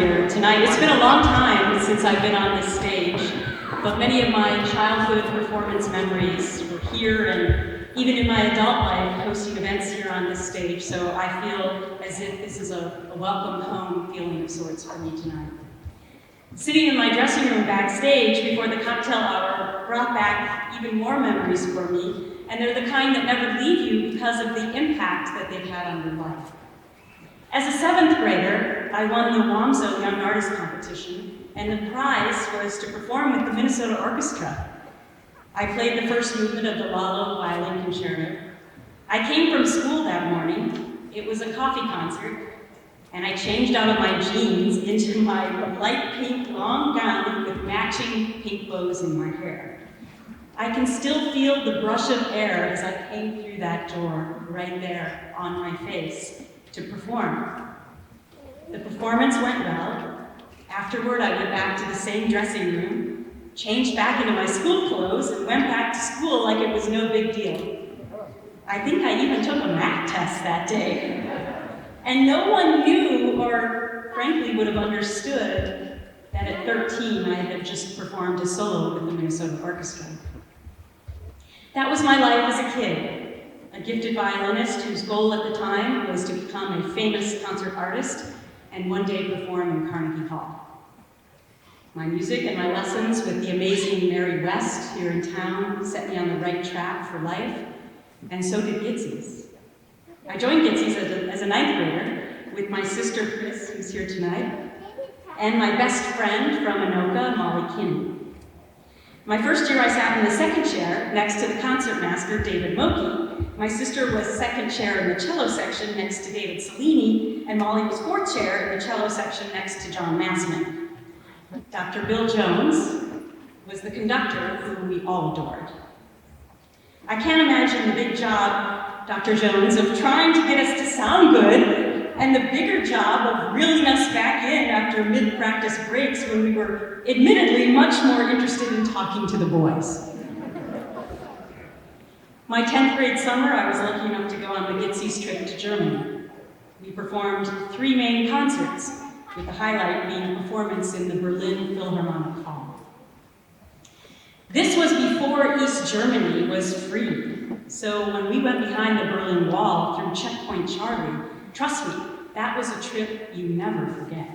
here tonight. It's been a long time since I've been on this stage, but many of my childhood performance memories were here, and even in my adult life, hosting events here on this stage, so I feel as if this is a welcome home feeling of sorts for me tonight. Sitting in my dressing room backstage before the cocktail hour brought back even more memories for me, and they're the kind that never leave you because of the impact that they've had on your life. As a 7th grader, I won the WAMSO Young Artist Competition, and the prize was to perform with the Minnesota Orchestra. I played the first movement of the Lalo violin concerto. I came from school that morning. It was a coffee concert, and I changed out of my jeans into my light pink long gown with matching pink bows in my hair. I can still feel the brush of air as I came through that door right there on my face to perform. The performance went well. Afterward, I went back to the same dressing room, changed back into my school clothes, and went back to school like it was no big deal. I think I even took a math test that day. And no one knew, or frankly would have understood, that at 13 I had just performed a solo with the Minnesota Orchestra. That was my life as a kid. A gifted violinist whose goal at the time was to become a famous concert artist and one day perform in Carnegie Hall. My music and my lessons with the amazing Mary West here in town set me on the right track for life, and so did Gitzi's. I joined Gitzi's as a 9th grader with my sister Chris, who's here tonight, and my best friend from Anoka, Molly Kinney. My first year I sat in the 2nd chair next to the concertmaster, David Moki. My sister was 2nd chair in the cello section next to David Cellini, and Molly was 4th chair in the cello section next to John Massman. Dr. Bill Jones was the conductor whom we all adored. I can't imagine the big job, Dr. Jones, of trying to get us to sound good, and the bigger job of reeling us back in after mid-practice breaks when we were admittedly much more interested in talking to the boys. My 10th grade summer, I was lucky enough to go on the Gitzi's trip to Germany. We performed 3 main concerts, with the highlight being a performance in the Berlin Philharmonic Hall. This was before East Germany was free, so when we went behind the Berlin Wall through Checkpoint Charlie, trust me, that was a trip you never forget.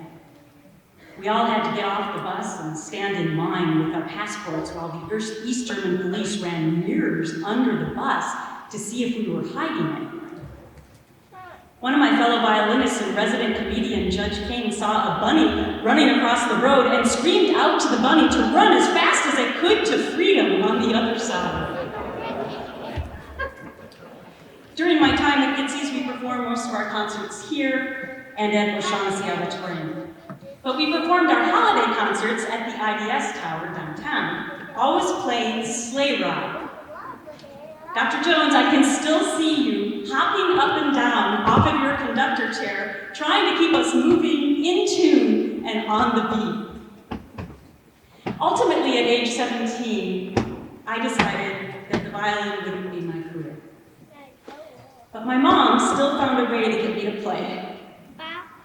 We all had to get off the bus and stand in line with our passports while the East German police ran mirrors under the bus to see if we were hiding anything. One of my fellow violinists and resident comedian, Judge King, saw a bunny running across the road and screamed out to the bunny to run as fast as it could to freedom on the other side. During my time at Gitzi's, we performed most of our concerts here and at O'Shaughnessy Auditorium. But we performed our holiday concerts at the IDS Tower downtown, always playing Sleigh Ride. Dr. Jones, I can still see you hopping up and down off of your conductor chair, trying to keep us moving in tune and on the beat. Ultimately, at age 17, I decided that the violin wouldn't be my career. But my mom still found a way to get me to play.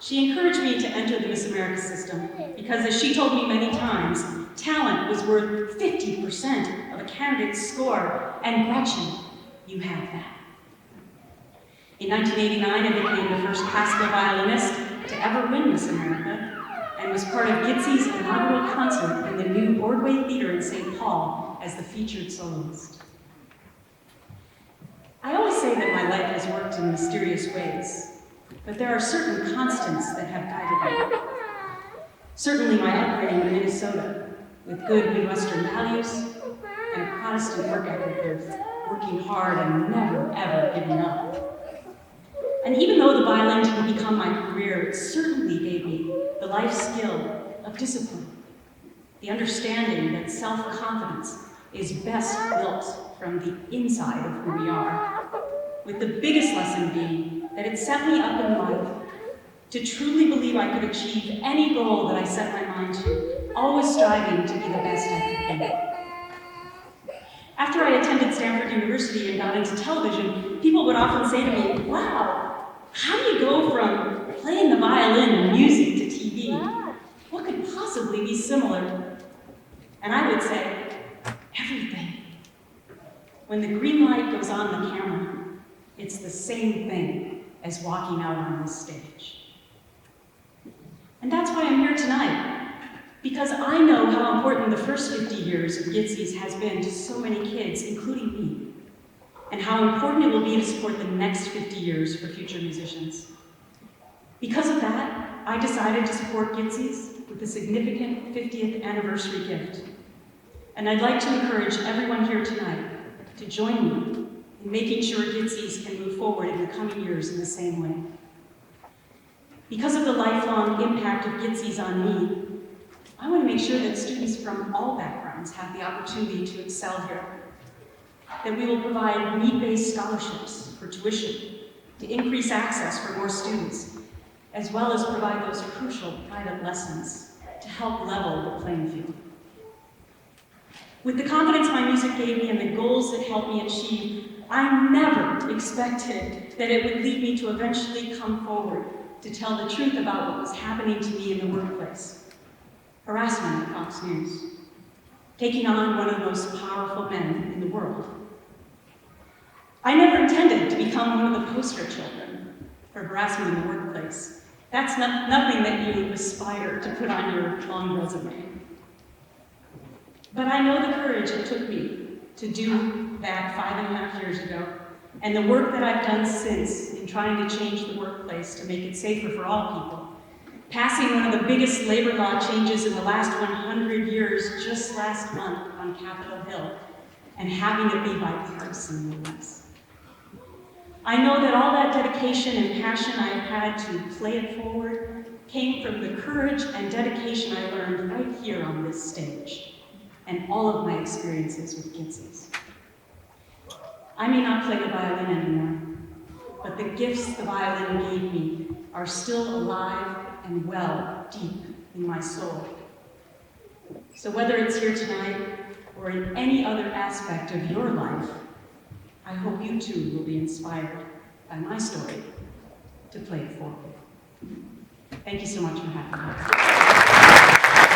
She encouraged me to enter the Miss America system because, as she told me many times, talent was worth 50% of a candidate's score, and Gretchen, you have that. In 1989, I became the first classical violinist to ever win Miss America and was part of Gitzi's inaugural concert in the new Ordway Theater in St. Paul as the featured soloist. I always say that my life has worked in mysterious ways, but there are certain constants that have guided me. Certainly my upbringing in Minnesota, with good Midwestern values and a Protestant work ethic of working hard and never, ever giving up. And even though the violin didn't become my career, it certainly gave me the life skill of discipline, the understanding that self-confidence is best built from the inside of who we are, with the biggest lesson being that it set me up in life to truly believe I could achieve any goal that I set my mind to, always striving to be the best I could be. After I attended Stanford University and got into television, people would often say to me, wow, how do you go from playing the violin and music to TV? possibly be similar? And I would say, everything. When the green light goes on the camera, it's the same thing as walking out on this stage. And that's why I'm here tonight, because I know how important the first 50 years of Gitzi's has been to so many kids, including me, and how important it will be to support the next 50 years for future musicians. Because of that, I decided to support Gitzi's with a significant 50th anniversary gift. And I'd like to encourage everyone here tonight to join me in making sure Gitzi's can move forward in the coming years in the same way. Because of the lifelong impact of Gitzi's on me, I want to make sure that students from all backgrounds have the opportunity to excel here, that we will provide need-based scholarships for tuition to increase access for more students, as well as provide those crucial private lessons to help level the playing field. With the confidence my music gave me and the goals it helped me achieve, I never expected that it would lead me to eventually come forward to tell the truth about what was happening to me in the workplace. Harassment at Fox News, taking on one of the most powerful men in the world. I never intended to become one of the poster children for harassment in the workplace. That's nothing that you aspire to put on your long resume. But I know the courage it took me to do that 5.5 years ago, and the work that I've done since in trying to change the workplace to make it safer for all people, passing one of the biggest labor law changes in the last 100 years just last month on Capitol Hill, and having it be bipartisan movements. I know that all that dedication and passion I've had to play it forward came from the courage and dedication I learned right here on this stage, and all of my experiences with Gitzi's. I may not play the violin anymore, but the gifts the violin gave me are still alive and well deep in my soul. So whether it's here tonight or in any other aspect of your life, I hope you too will be inspired by my story to play it forward. Thank you so much for having me.